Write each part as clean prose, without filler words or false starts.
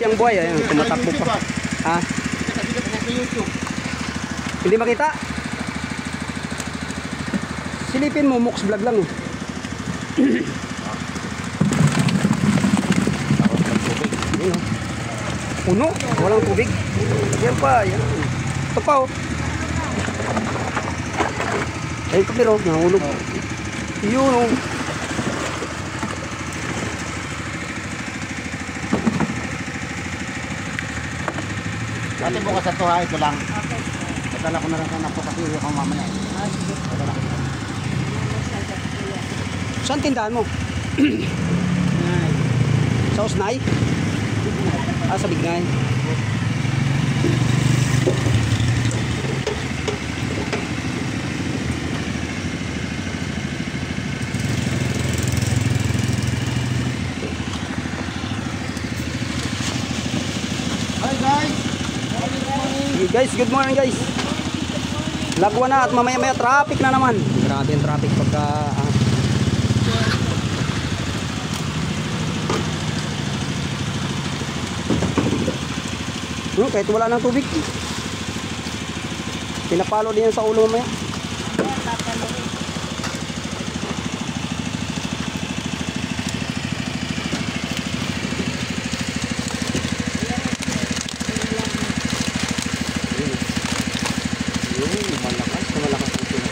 ang buhay. Ayan, tumatakbo pa. Ha? Hindi makita? Silipin mo, Mox Vlog lang. Puno, walang tubig. Yan pa, yan. Ito pa oh. Ayun ka pero, nahulog. Yun oh. Ate bukas sa to ha, ito lang. Padala ko na rin sana po kasi uwi ako mamaya. Padala ko na. Saan tindahan mo? Sa Usnay? Ah, sa Bignay. Hi guys! Hey guys, good morning guys. Lagwa na at mamaya-maya traffic na naman. Grabe yung traffic pagka kahit wala ng tubig. Pinapalo din yan sa ulo mamaya. Malakas ang sila.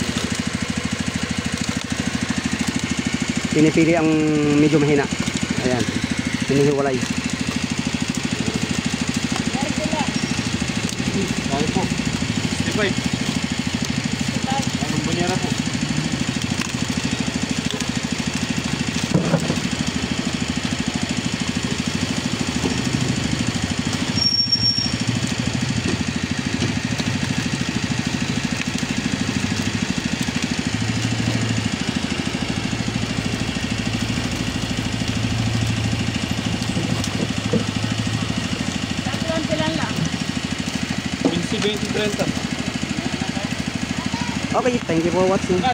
Pinipili ang medyo mahina. Ayan, hinihiwalay. Dahil po. 65. Ang banyera po. Okay, thank you for watching.